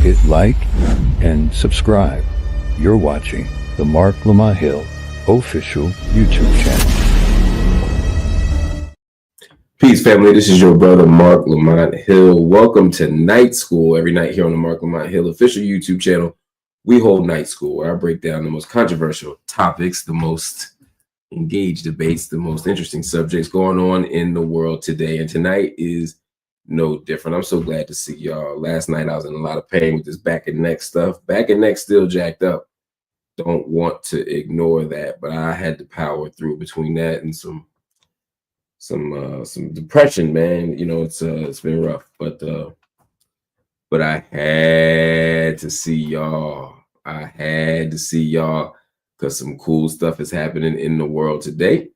hit like and subscribe. You're watching the Marc Lamont Hill official YouTube channel. Peace, family. This is your brother, Marc Lamont Hill. Welcome to Night School. Every night here on the Marc Lamont Hill official YouTube channel, we hold Night School, where I break down the most controversial topics, the most engaged debates, the most interesting subjects going on in the world today. And tonight is no different. I'm so glad to see y'all. Last night, I was in a lot of pain with this back and neck stuff. Back and neck still jacked up. Don't want to ignore that, but I had to power through between that and some depression, man. You know, it's been rough, but I had to see y'all. I had to see y'all because some cool stuff is happening in the world today,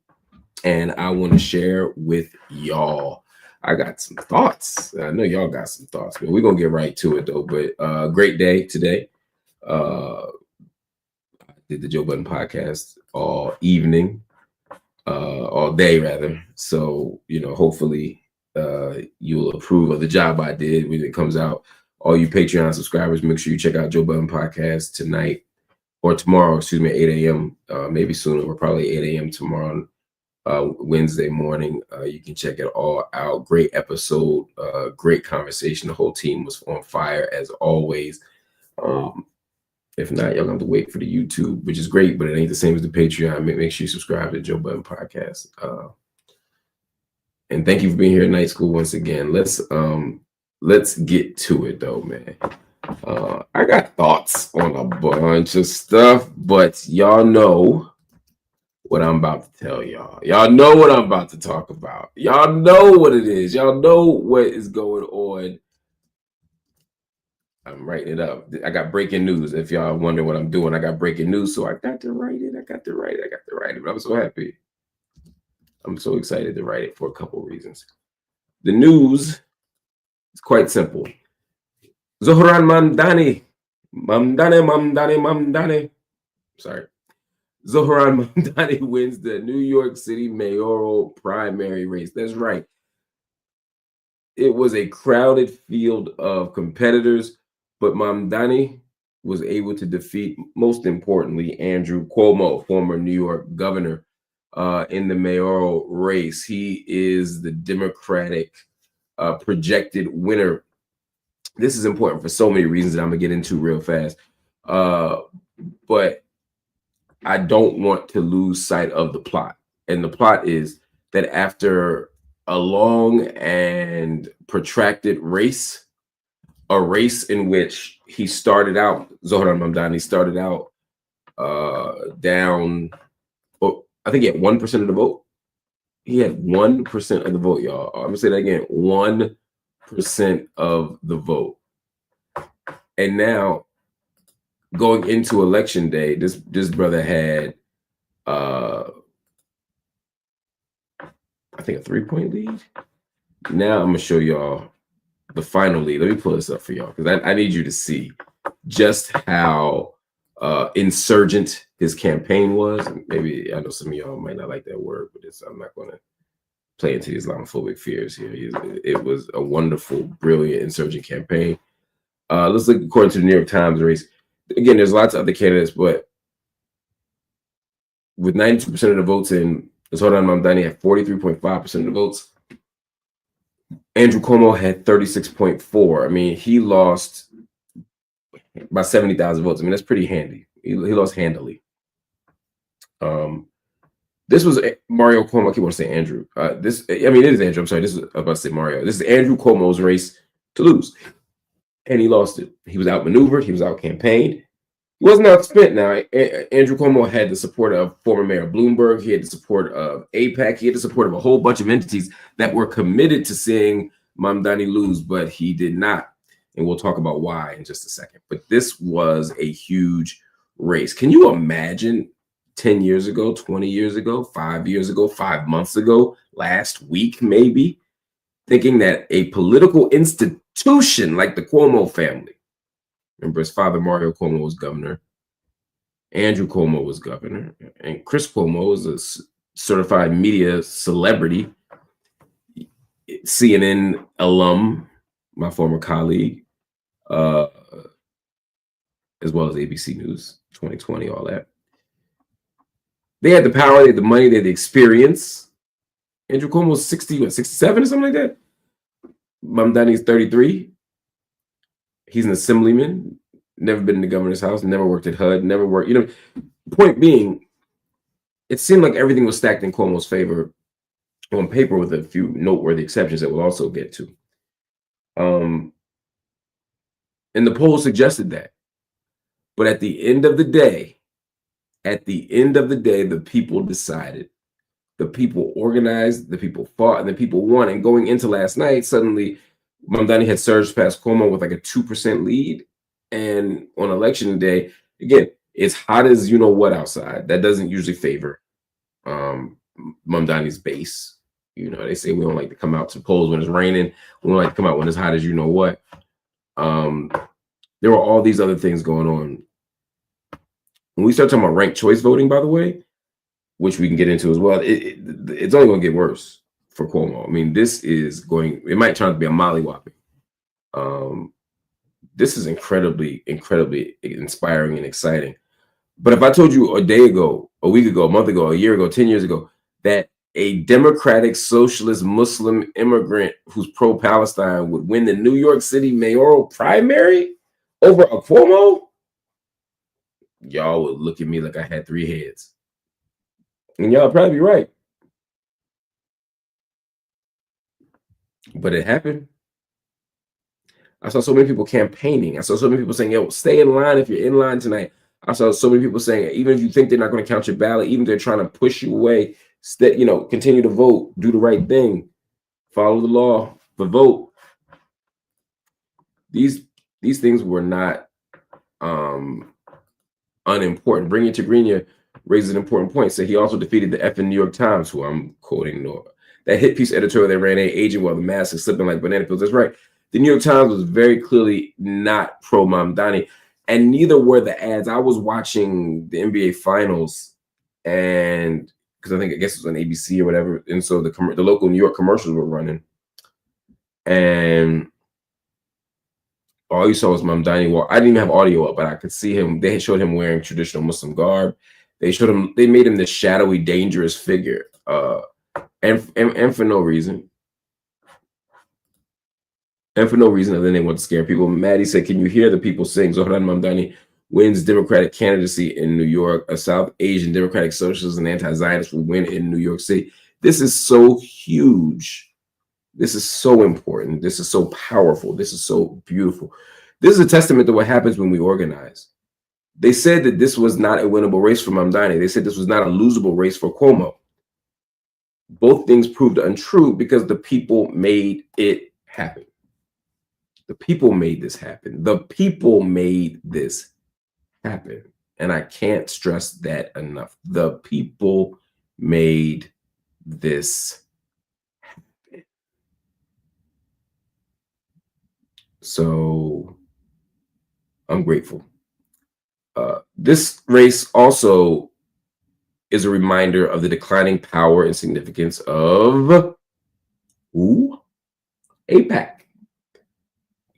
and I want to share with y'all. I got some thoughts. I know y'all got some thoughts, but we're gonna get right to it though. But great day today. I did the Joe Budden podcast all evening. All day rather. So, you know, hopefully you'll approve of the job I did when it comes out. All you Patreon subscribers, make sure you check out Joe Budden podcast tonight or tomorrow, excuse me, 8 a.m. Maybe sooner, or probably 8 a.m. tomorrow, Wednesday morning. You can check it all out. Great episode, great conversation. The whole team was on fire as always. If not, y'all gonna have to wait for the YouTube, which is great, but it ain't the same as the Patreon. Make sure you subscribe to Joe Budden podcast. And thank you for being here at Night School once again. Let's get to it though, man. I got thoughts on a bunch of stuff, but y'all know what I'm about to tell y'all. Y'all know what I'm about to talk about. Y'all know what it is. Y'all know what is going on. I'm writing it up. I got breaking news. If y'all wonder what I'm doing, I got breaking news. So I got to write it. But I'm so happy. I'm so excited to write it for a couple of reasons. The news is quite simple. Zohran Mamdani. Sorry. Zohran Mamdani wins the New York City mayoral primary race. That's right. It was a crowded field of competitors, but Mamdani was able to defeat, most importantly, Andrew Cuomo, former New York governor, in the mayoral race. He is the Democratic projected winner. This is important for so many reasons that I'm going to get into real fast. But I don't want to lose sight of the plot. And the plot is that after a long and protracted race, a race in which he started out, Zohran Mamdani started out down, I think he had 1% of the vote. He had 1% of the vote, y'all. I'm gonna say that again, 1% of the vote. And now, going into election day, this brother had, I think, a 3-point lead. Now I'm gonna show y'all the final lead. Let me pull this up for y'all because I need you to see just how insurgent his campaign was. Maybe I know some of y'all might not like that word, but I'm not going to play into the Islamophobic fears here. It was a wonderful, brilliant insurgent campaign. Let's look according to the New York Times race. Again, there's lots of other candidates, but with 92% of the votes in, Zohran Mamdani had 43.5% of the votes. Andrew Cuomo had 36.4. I mean, he lost by 70,000 votes. I mean, that's pretty handy. He lost handily. This was Mario Cuomo. I keep wanting to say Andrew. It is Andrew. I'm sorry. This is about to say Mario. This is Andrew Cuomo's race to lose, and he lost it. He was outmaneuvered. He was out-campaigned. He wasn't outspent. Now, Andrew Cuomo had the support of former Mayor Bloomberg. He had the support of AIPAC. He had the support of a whole bunch of entities that were committed to seeing Mamdani lose, but he did not. And we'll talk about why in just a second. But this was a huge race. Can you imagine 10 years ago, 20 years ago, 5 years ago, 5 months ago, last week maybe, thinking that a political institution like the Cuomo family, remember his father Mario Cuomo was governor, Andrew Cuomo was governor, and Chris Cuomo was a certified media celebrity, CNN alum, my former colleague, as well as ABC News 2020, all that. They had the power, they had the money, they had the experience. Andrew Cuomo's 60, 67 or something like that. Mamdani's 33. He's an assemblyman, never been in the governor's house, never worked at HUD, never worked. Point being, it seemed like everything was stacked in Cuomo's favor on paper, with a few noteworthy exceptions that we'll also get to. And the polls suggested that. But at the end of the day, the people decided. The people organized, the people fought, and the people won. And going into last night, suddenly Mamdani had surged past Cuomo with like a 2% lead. And on election day, again, it's hot as you know what outside. That doesn't usually favor Mamdani's base. They say we don't like to come out to polls when it's raining. We don't like to come out when it's hot as you know what. There were all these other things going on. When we start talking about ranked choice voting, by the way, which we can get into as well, it's only going to get worse for Cuomo. I mean, it might turn out to be a mollywhopping. This is incredibly, incredibly inspiring and exciting. But if I told you a day ago, a week ago, a month ago, a year ago, 10 years ago, that a democratic, socialist, Muslim immigrant who's pro-Palestine would win the New York City mayoral primary over a Cuomo, y'all would look at me like I had three heads. And y'all probably be right. But it happened. I saw so many people campaigning. I saw so many people saying, yo, stay in line if you're in line tonight. I saw so many people saying, even if you think they're not going to count your ballot, even if they're trying to push you away, continue to vote, do the right thing, follow the law, but vote. These things were not unimportant. Bring It to Greene raises an important point. So he also defeated the effing New York Times, who I'm quoting, that hit piece editorial that ran aging while the mask is slipping like banana peels. That's right. The New York Times was very clearly not pro Mamdani, and neither were the ads. I was watching the NBA Finals, and because I guess it was on ABC or whatever, and so the local New York commercials were running, and all you saw was Mamdani. Well, I didn't even have audio up, but I could see him. They showed him wearing traditional Muslim garb. They made him this shadowy, dangerous figure, and for no reason. And for no reason other than they want to scare people. Maddie said, can you hear the people sing? Zohran Mamdani wins Democratic candidacy in New York. A South Asian Democratic Socialist and anti-Zionist will win in New York City. This is so huge. This is so important. This is so powerful. This is so beautiful. This is a testament to what happens when we organize. They said that this was not a winnable race for Mamdani. They said this was not a losable race for Cuomo. Both things proved untrue because the people made it happen. The people made this happen. The people made this happen. And I can't stress that enough. The people made this happen. So I'm grateful. This race also is a reminder of the declining power and significance of AIPAC.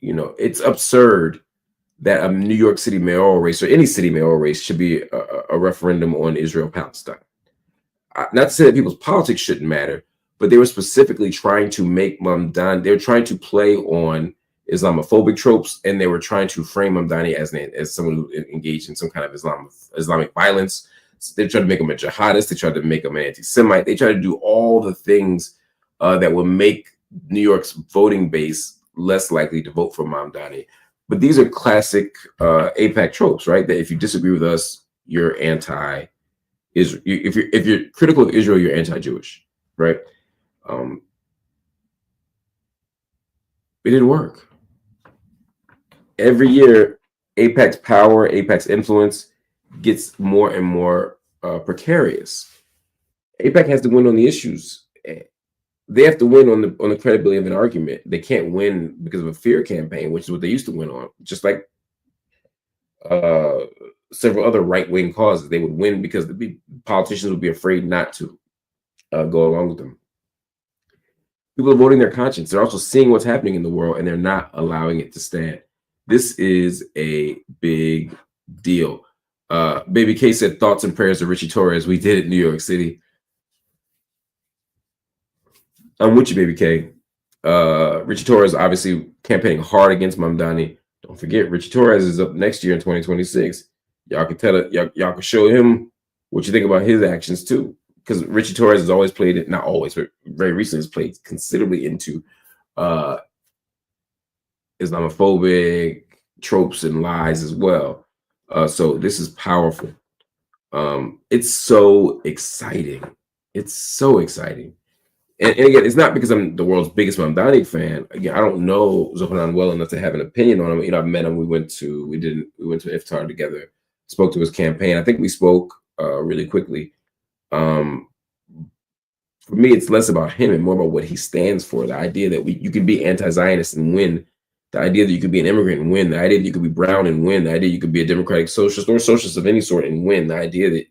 It's absurd that a New York City mayoral race or any city mayoral race should be a referendum on Israel-Palestine. Not to say that people's politics shouldn't matter, but they were specifically trying to make Mamdani, they were trying to play on Islamophobic tropes, and they were trying to frame Mamdani as someone who engaged in some kind of Islamic violence. So they tried to make him a jihadist. They tried to make him an anti-Semite. They tried to do all the things that would make New York's voting base less likely to vote for Mamdani. But these are classic AIPAC tropes, right? That if you disagree with us, you're anti-Israel. If you're critical of Israel, you're anti-Jewish, right? It didn't work. Every year, AIPAC's power, AIPAC's influence gets more and more precarious. AIPAC has to win on the issues. They have to win on the credibility of an argument. They can't win because of a fear campaign, which is what they used to win on. Just like several other right-wing causes, they would win because the politicians would be afraid not to go along with them. People are voting their conscience. They're also seeing what's happening in the world, and they're not allowing it to stand. This is a big deal. Baby K said thoughts and prayers to Richie Torres. We did it in New York City. I'm with you, Baby K. Richie Torres obviously campaigning hard against Mamdani. Don't forget, Richie Torres is up next year in 2026. Y'all can tell it. Y'all can show him what you think about his actions too, because Richie Torres has always played it, not always, but very recently has played considerably into Islamophobic tropes and lies as well. So this is powerful. It's so exciting. It's so exciting. And again, it's not because I'm the world's biggest Mamdani fan. Again, I don't know Zohanan well enough to have an opinion on him. You know, I've met him. We went to iftar together. Spoke to his campaign. I think we spoke really quickly. For me, it's less about him and more about what he stands for. The idea that you can be anti-Zionist and win. The idea that you could be an immigrant and win. The idea that you could be brown and win. The idea you could be a democratic socialist or socialist of any sort and win. The idea that,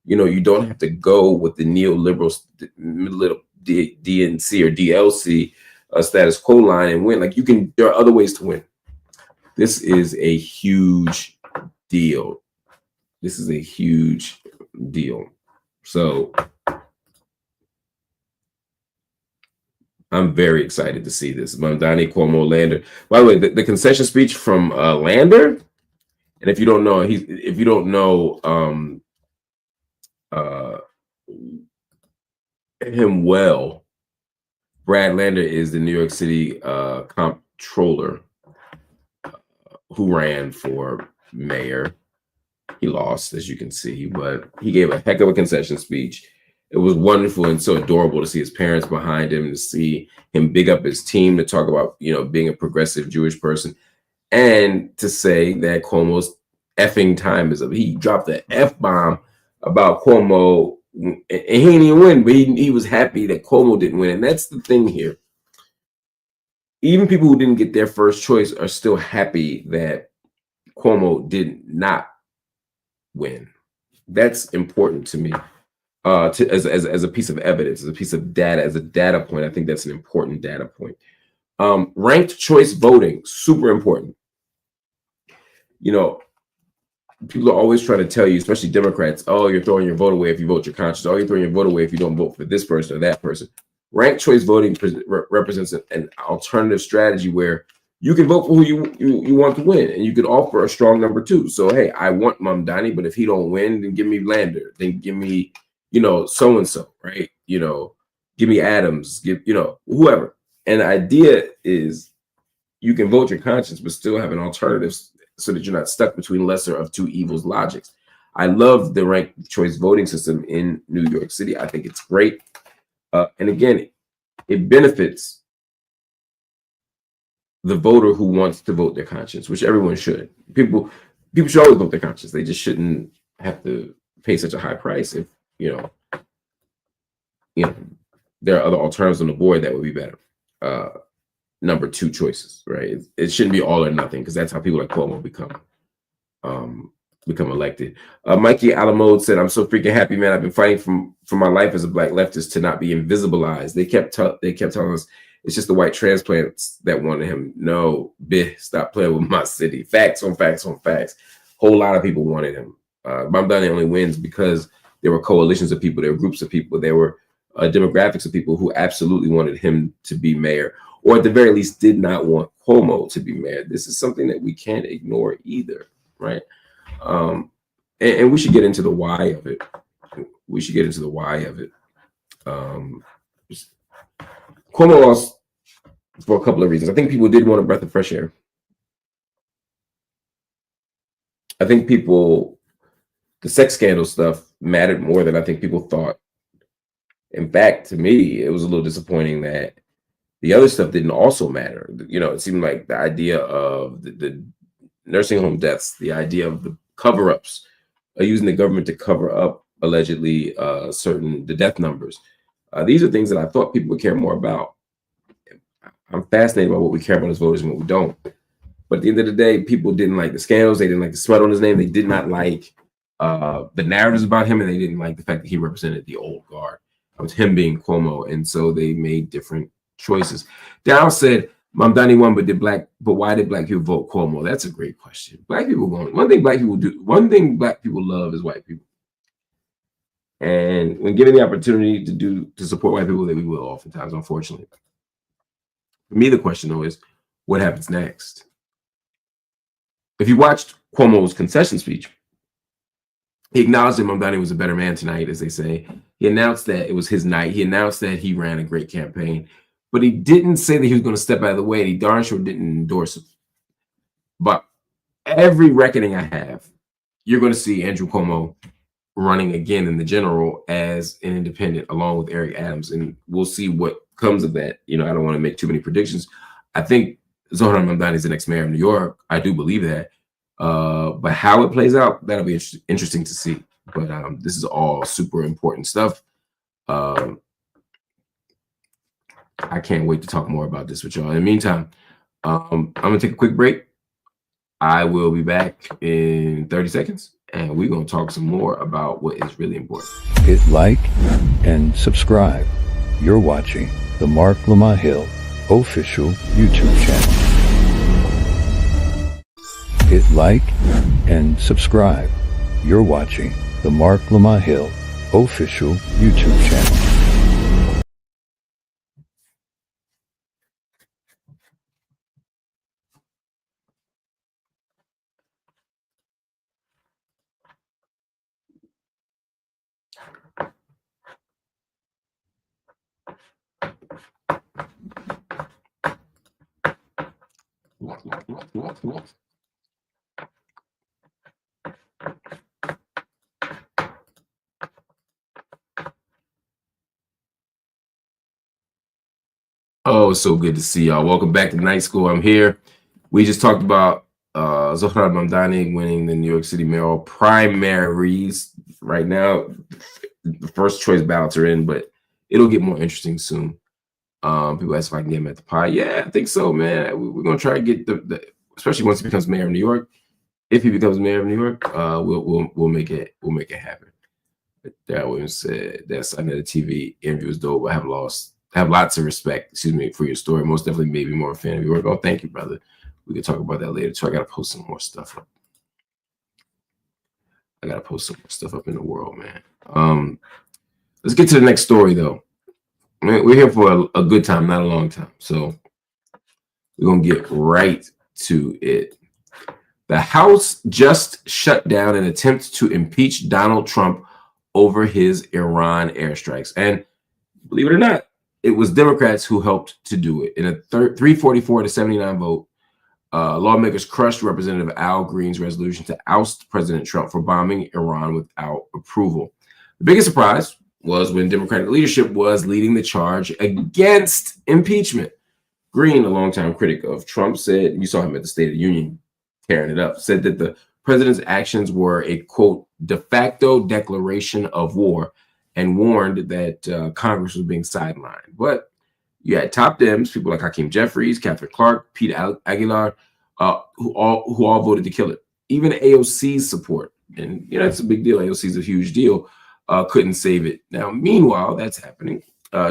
you know, you don't have to go with the neoliberal little DNC or DLC status quo line and win. Like, you can, there are other ways to win. This is a huge deal. This is a huge deal. So I'm very excited to see this. Mamdani, Cuomo, Lander. By the way, the concession speech from Lander, and if you don't know, him well, Brad Lander is the New York City comptroller who ran for mayor. He lost, as you can see, but he gave a heck of a concession speech. It was wonderful and so adorable to see his parents behind him, to see him big up his team, to talk about, you know, being a progressive Jewish person, and to say that Cuomo's effing time is up. He dropped the F-bomb about Cuomo, and he didn't even win, but he was happy that Cuomo didn't win. And that's the thing here. Even people who didn't get their first choice are still happy that Cuomo did not win. That's important to me. As a piece of evidence, as a piece of data, as a data point. I think that's an important data point. Ranked choice voting, super important. You know, people are always trying to tell you, especially Democrats, oh, you're throwing your vote away if you vote your conscience. Oh, you're throwing your vote away if you don't vote for this person or that person. Ranked choice voting represents an alternative strategy where you can vote for who you want to win, and you could offer a strong number two. So, hey, I want Mamdani, but if he don't win, then give me Lander. Then give me, you know, so-and-so, right? You know, give me Adams, give, you know, whoever. And the idea is you can vote your conscience, but still have an alternative so that you're not stuck between lesser of two evils logics. I love the ranked choice voting system in New York City. I think it's great. And again, it benefits the voter who wants to vote their conscience, which everyone should. People should always vote their conscience. They just shouldn't have to pay such a high price if, you know, there are other alternatives on the board that would be better. Number two choices, right? It shouldn't be all or nothing, because that's how people like Cuomo become elected. Mikey Alamode said, "I'm so freaking happy, man. I've been fighting for my life as a black leftist to not be invisibilized. They kept telling us it's just the white transplants that wanted him. No, bitch, stop playing with my city. Facts on facts on facts. Whole lot of people wanted him. Mamdani only wins because there were coalitions of people, there were groups of people, there were demographics of people who absolutely wanted him to be mayor, or at the very least did not want Cuomo to be mayor. This is something that we can't ignore either, right? And we should get into the why of it. We should get into the why of it. Cuomo lost for a couple of reasons. I think people did want a breath of fresh air. I think the sex scandal stuff mattered more than I think people thought. In fact, to me, it was a little disappointing that the other stuff didn't also matter. You know, it seemed like the idea of the nursing home deaths, the idea of the cover-ups, using the government to cover up allegedly the death numbers. These are things that I thought people would care more about. I'm fascinated by what we care about as voters and what we don't. But at the end of the day, people didn't like the scandals. They didn't like the smut on his name. They did not like the narratives about him, and they didn't like the fact that he represented the old guard. It was him being Cuomo, and so they made different choices. Dow said, Mamdani won, but why did black people vote Cuomo? That's a great question. Black people won. One thing black people love is white people. And when given the opportunity to support white people, that we will oftentimes, unfortunately. For me, the question though is, what happens next? If you watched Cuomo's concession speech, he acknowledged that Mamdani was a better man tonight, as they say. He announced that it was his night. He announced that he ran a great campaign, but he didn't say that he was going to step out of the way. And he darn sure didn't endorse him. But every reckoning I have, you're going to see Andrew Cuomo running again in the general as an independent, along with Eric Adams, and we'll see what comes of that. I don't want to make too many predictions. I think Zohran Mamdani is the next mayor of New York. I do believe that. But how it plays out, that'll be interesting to see. But this is all super important stuff. I can't wait to talk more about this with y'all. In the meantime, I'm going to take a quick break. I will be back in 30 seconds, and we're going to talk some more about what is really important. Hit like and subscribe. You're watching the Marc Lamont Hill official YouTube channel. Hit like and subscribe. You're watching the Marc Lamont Hill official YouTube channel. Oh, so good to see y'all. Welcome back to Night School. I'm here. We just talked about Zohran Mamdani winning the New York City mayoral primaries. Right now, the first choice ballots are in, but it'll get more interesting soon. People ask if I can get him at the pie. Yeah, I think so, man. We're gonna try to get the especially once he becomes mayor of New York. If he becomes mayor of New York, we'll make it happen. But that Williams said that assassinated TV interview was dope. I have lots of respect, for your story. Most definitely made me more a fan of your work. Oh, thank you, brother. We can talk about that later too. I gotta post some more stuff up. I gotta post some more stuff up in the world, man. Let's get to the next story though. We're here for a good time, not a long time. So we're gonna get right to it. The House just shut down an attempt to impeach Donald Trump over his Iran airstrikes. And believe it or not, it was Democrats who helped to do it. In a 344 to 79 vote, lawmakers crushed Representative Al Green's resolution to oust President Trump for bombing Iran without approval. The biggest surprise was when Democratic leadership was leading the charge against impeachment. Green, a longtime critic of Trump, said, you saw him at the State of the Union tearing it up, said that the president's actions were a, quote, de facto declaration of war, and warned that Congress was being sidelined. But you had top Dems, people like Hakeem Jeffries, Catherine Clark, Pete Aguilar, who all voted to kill it. Even AOC's support, and it's a big deal. AOC is a huge deal. Couldn't save it. Now, meanwhile, that's happening.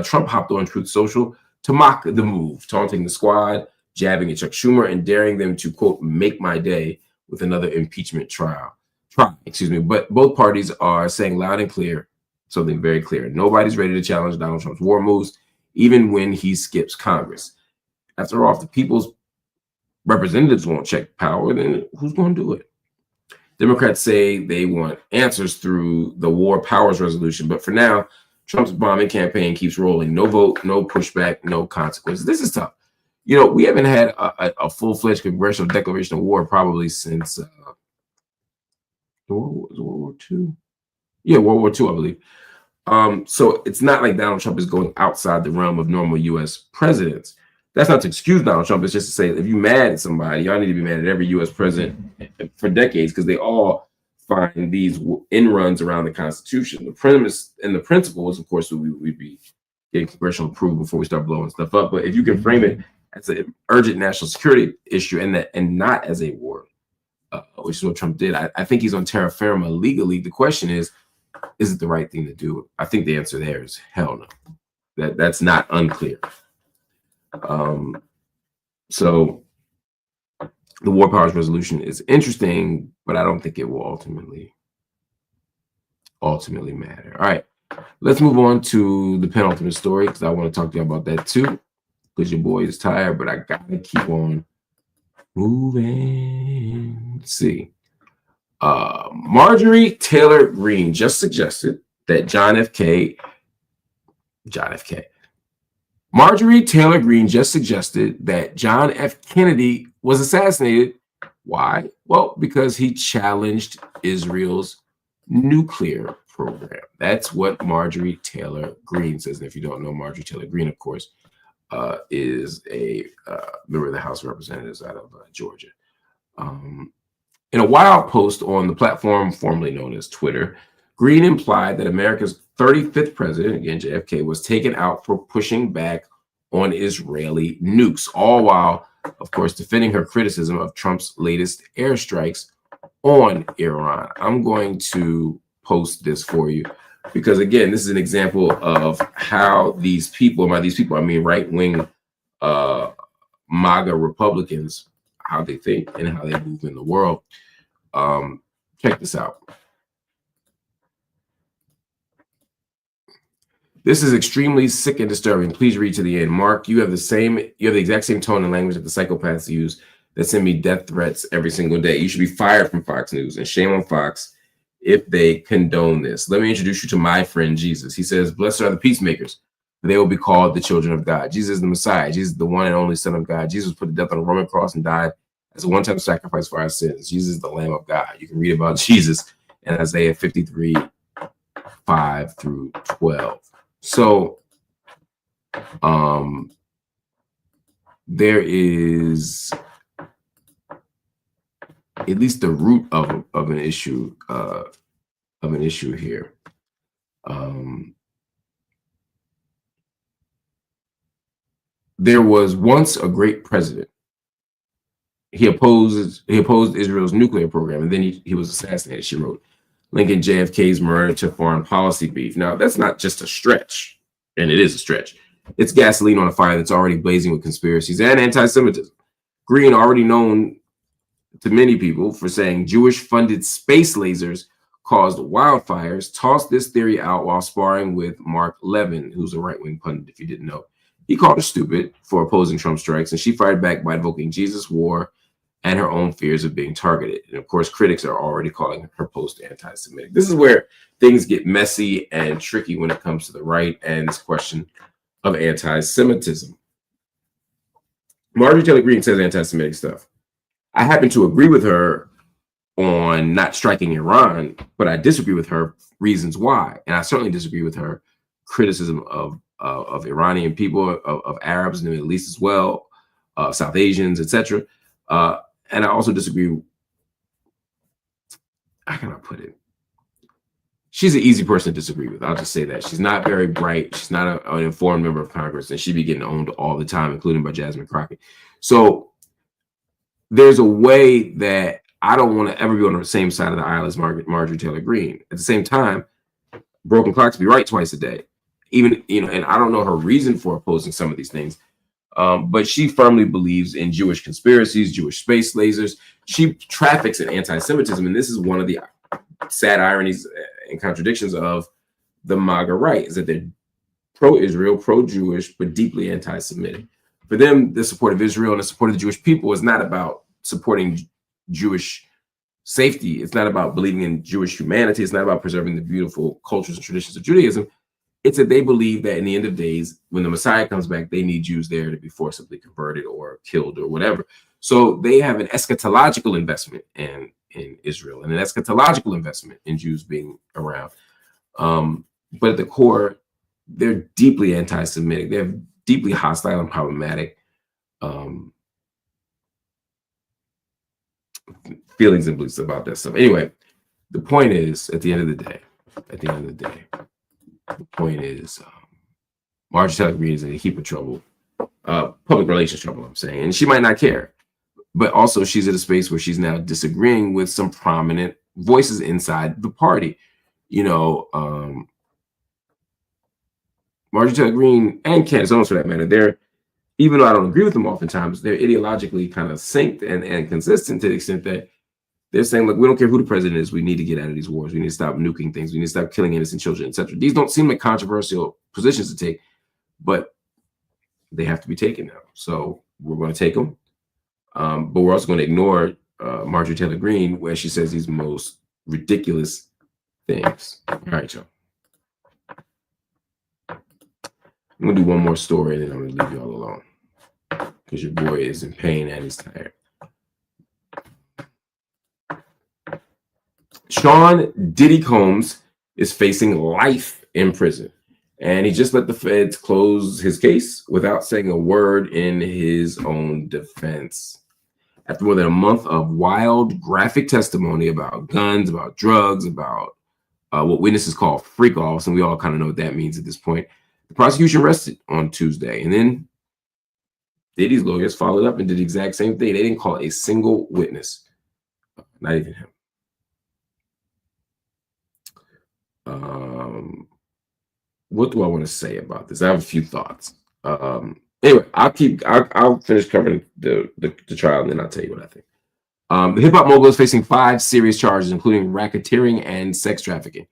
Trump hopped on Truth Social to mock the move, taunting the squad, jabbing at Chuck Schumer, and daring them to, quote, make my day with another impeachment trial. But both parties are saying loud and clear something very clear. Nobody's ready to challenge Donald Trump's war moves, even when he skips Congress. After all, if the people's representatives won't check power, then who's going to do it? Democrats say they want answers through the War Powers Resolution, but for now, Trump's bombing campaign keeps rolling. No vote, no pushback, no consequences. This is tough. We haven't had a full-fledged congressional declaration of war probably since World War II. Yeah, World War II, I believe. So it's not like Donald Trump is going outside the realm of normal U.S. presidents. That's not to excuse Donald Trump. It's just to say, if you're mad at somebody, y'all need to be mad at every U.S. president for decades, because they all find these end runs around the Constitution. The premise and the principle is, of course, we'd be getting congressional approval before we start blowing stuff up. But if you can frame it as an urgent national security issue and not as a war, which is what Trump did, I think he's on terra firma legally. The question is it the right thing to do? I think the answer there is hell no. That's not unclear. So the war powers resolution is interesting, but I don't think it will ultimately matter. All right, let's move on to the penultimate story, because I want to talk to you about that too, because your boy is tired, but I gotta keep on moving. Let's see. Marjorie Taylor Greene just suggested that Marjorie Taylor Greene just suggested that John F. Kennedy was assassinated. Why? Well, because he challenged Israel's nuclear program. That's what Marjorie Taylor Greene says. And if you don't know, Marjorie Taylor Greene, of course, is a member of the House of Representatives out of Georgia. In a wild post on the platform formerly known as Twitter, Greene implied that America's 35th president, again JFK, was taken out for pushing back on Israeli nukes, all while, of course, defending her criticism of Trump's latest airstrikes on Iran. I'm going to post this for you because, again, this is an example of how these people, by these people I mean right-wing MAGA Republicans, how they think and how they move in the world. Check this out. This is extremely sick and disturbing. Please read to the end. Mark, you have the exact same tone and language that the psychopaths use that send me death threats every single day. You should be fired from Fox News, and shame on Fox if they condone this. Let me introduce you to my friend Jesus. He says, "Blessed are the peacemakers, for they will be called the children of God." Jesus is the Messiah. Jesus is the one and only Son of God. Jesus was put to death on a Roman cross and died as a one-time sacrifice for our sins. Jesus is the Lamb of God. You can read about Jesus in Isaiah 53, 5 through 12. So there is at least the root of an issue here. There was once a great president. He opposed Israel's nuclear program, and then he was assassinated, she wrote, linking JFK's murder to foreign policy beef. Now, that's not just a stretch, and it is a stretch. It's gasoline on a fire that's already blazing with conspiracies and anti-Semitism. Greene, already known to many people for saying Jewish-funded space lasers caused wildfires, tossed this theory out while sparring with Marc Lamont, who's a right-wing pundit, if you didn't know. He called her stupid for opposing Trump strikes, and she fired back by invoking Jesus' war and her own fears of being targeted. And of course, critics are already calling her post anti-Semitic. This is where things get messy and tricky when it comes to the right and this question of anti-Semitism. Marjorie Taylor Greene says anti-Semitic stuff. I happen to agree with her on not striking Iran, but I disagree with her reasons why. And I certainly disagree with her criticism of Iranian people, of Arabs in the Middle East as well, South Asians, etc. And I also disagree. How can I put it? She's an easy person to disagree with. I'll just say that. She's not very bright. She's not an informed member of Congress, and she'd be getting owned all the time, including by Jasmine Crockett. So there's a way that I don't want to ever be on the same side of the aisle as Marjorie Taylor Greene. At the same time, broken clocks be right twice a day. Even, and I don't know her reason for opposing some of these things. But she firmly believes in Jewish conspiracies, Jewish space lasers. She traffics in anti-Semitism, and this is one of the sad ironies and contradictions of the MAGA right, is that they're pro-Israel, pro-Jewish, but deeply anti-Semitic. For them, the support of Israel and the support of the Jewish people is not about supporting Jewish safety. It's not about believing in Jewish humanity. It's not about preserving the beautiful cultures and traditions of Judaism. It's that they believe that in the end of days, when the Messiah comes back, they need Jews there to be forcibly converted or killed or whatever. So they have an eschatological investment in Israel and an eschatological investment in Jews being around. But at the core, they're deeply anti-Semitic. They're deeply hostile and problematic feelings and beliefs about that stuff. Anyway, the point is, at the end of the day, the point is, Marjorie Taylor Greene is in a heap of trouble, public relations trouble, I'm saying, and she might not care. But also, she's at a space where she's now disagreeing with some prominent voices inside the party. Marjorie Taylor Greene and Candace Owens, for that matter, even though I don't agree with them oftentimes, they're ideologically kind of synced and consistent to the extent that they're saying, look, we don't care who the president is. We need to get out of these wars. We need to stop nuking things. We need to stop killing innocent children, etc. These don't seem like controversial positions to take, but they have to be taken now. So we're going to take them. But we're also going to ignore Marjorie Taylor Greene, where she says these most ridiculous things. All right, y'all. I'm going to do one more story, and then I'm going to leave you all alone because your boy is in pain and he's tired. Sean Diddy Combs is facing life in prison, and he just let the feds close his case without saying a word in his own defense. After more than a month of wild, graphic testimony about guns, about drugs, about what witnesses call freak-offs, and we all kind of know what that means at this point, the prosecution rested on Tuesday, and then Diddy's lawyers followed up and did the exact same thing. They didn't call a single witness, not even him. What do I want to say about this? I have a few thoughts. Anyway, I'll finish covering the trial, and then I'll tell you what I think. The hip hop mogul is facing 5 serious charges, including racketeering and sex trafficking.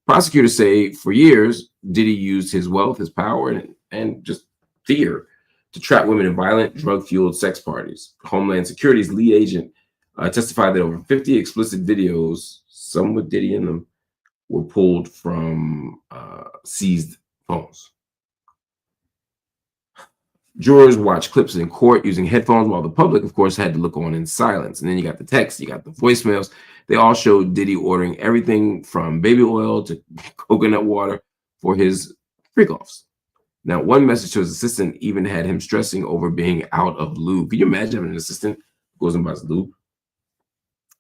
Prosecutors say for years, Diddy used his wealth, his power, and just fear to trap women in violent, drug-fueled sex parties. Homeland Security's lead agent testified that over 50 explicit videos, some with Diddy in them, were pulled from seized phones. Jurors watched clips in court using headphones, while the public, of course, had to look on in silence. And then you got the text, you got the voicemails. They all showed Diddy ordering everything from baby oil to coconut water for his freak-offs. Now, one message to his assistant even had him stressing over being out of lube. Can you imagine having an assistant who goes and buys lube?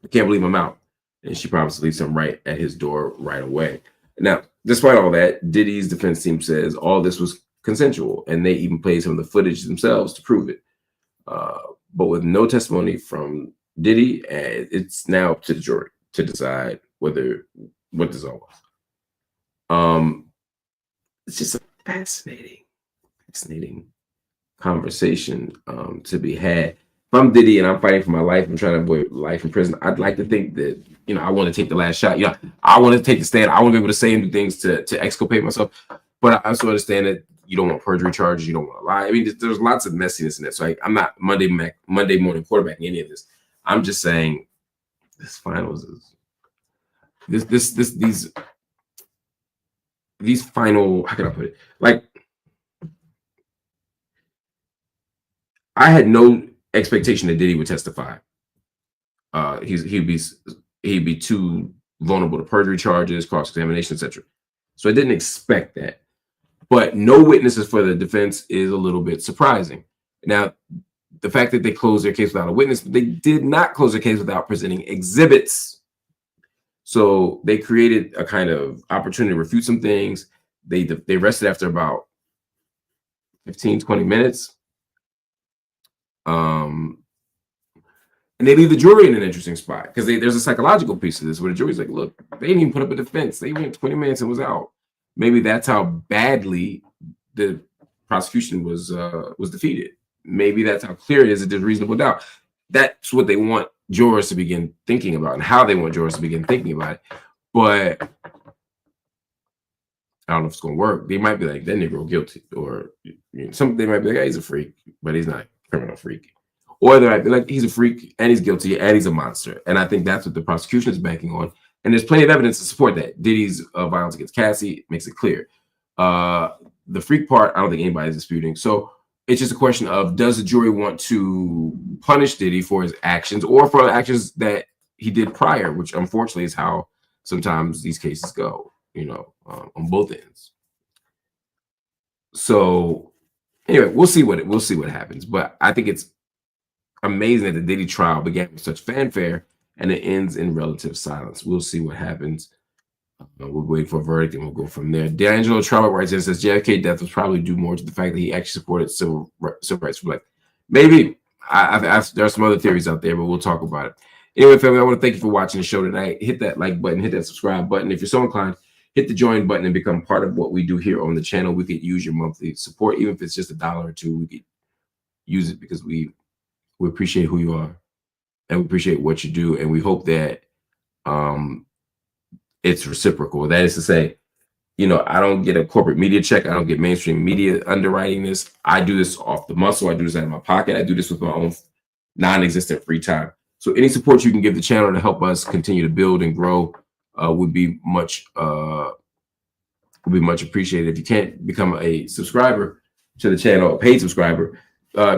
I can't believe I'm out. And she promised to leave some right at his door right away. Now, despite all that, Diddy's defense team says all this was consensual, and they even played some of the footage themselves to prove it. But with no testimony from Diddy, it's now up to the jury to decide what this all was. It's just a fascinating conversation to be had. If I'm Diddy and I'm fighting for my life, I'm trying to avoid life in prison, I'd like to think that, I want to take the last shot. I want to take the stand. I want to be able to say and do things to exculpate myself. But I also understand that you don't want perjury charges. You don't want to lie. I mean, there's lots of messiness in it. So I'm not Monday morning quarterbacking any of this. I'm just saying this finals is these final, how can I put it? Like, I had no expectation that Diddy would testify. He'd be too vulnerable to perjury charges, cross-examination, etc. So I didn't expect that. But no witnesses for the defense is a little bit surprising. Now, the fact that they closed their case without a witness, they did not close their case without presenting exhibits. So they created a kind of opportunity to refute some things. They rested after about 15, 20 minutes. And they leave the jury in an interesting spot because there's a psychological piece of this where the jury's like, look, they didn't even put up a defense. They went 20 minutes and was out. Maybe that's how badly the prosecution was defeated. Maybe that's how clear it is that there's reasonable doubt. That's what they want jurors to begin thinking about and how they want jurors to begin thinking about it. But I don't know if it's going to work. They might be like, that Negro guilty. Or they might be like, hey, he's a freak, but he's not a criminal freak. Or they might be like, he's a freak and he's guilty and he's a monster. And I think that's what the prosecution is banking on. And there's plenty of evidence to support that. Diddy's violence against Cassie makes it clear. The freak part, I don't think anybody's disputing. So it's just a question of, does the jury want to punish Diddy for his actions or for actions that he did prior, which unfortunately is how sometimes these cases go, on both ends. So anyway, we'll see what happens. But I think it's amazing that the Diddy trial began with such fanfare and it ends in relative silence. We'll see what happens. We'll wait for a verdict and we'll go from there. D'Angelo Trout writes in and says JFK death was probably due more to the fact that he actually supported civil rights for black. Maybe. There are some other theories out there, but we'll talk about it. Anyway, family, I want to thank you for watching the show tonight. Hit that like button, hit that subscribe button. If you're so inclined, hit the join button and become part of what we do here on the channel. We could use your monthly support, even if it's just $1 or $2. We could use it because we appreciate who you are and we appreciate what you do, and we hope that it's reciprocal. That is to say, you know, I don't get a corporate media check. I don't get mainstream media underwriting this. I do this off the muscle. I do this out of my pocket. I do this with my own non-existent free time. So any support you can give the channel to help us continue to build and grow would be much appreciated. If you can't become a subscriber to the channel, a paid subscriber,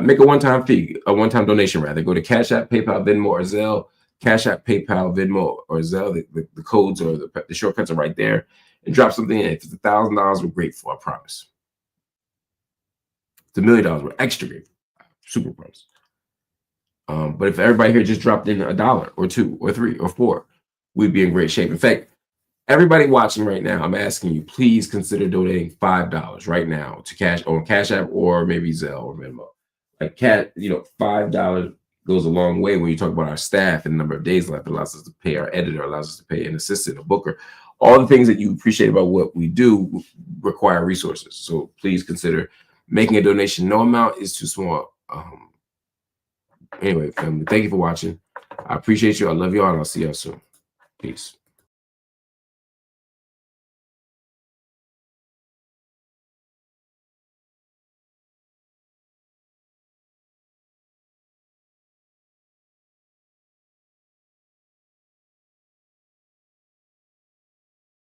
make a one-time donation rather. Go to Cash App, PayPal, Venmo, or Zelle. Cash App, PayPal, Venmo, or Zelle. The codes or the shortcuts are right there. And drop something in. If it's $1,000, we're grateful, I promise. If it's $1 million, we're extra grateful. Super promise. But if everybody here just dropped in $1 or $2 or $3 or $4, we'd be in great shape. In fact, everybody watching right now, I'm asking you, please consider donating $5 right now to Cash App or maybe Zelle or Venmo. Like $5 goes a long way when you talk about our staff and the number of days left. It allows us to pay our editor, allows us to pay an assistant, a booker. All the things that you appreciate about what we do require resources. So please consider making a donation. No amount is too small. Anyway, family, thank you for watching. I appreciate you. I love you all, and I'll see y'all soon. Peace.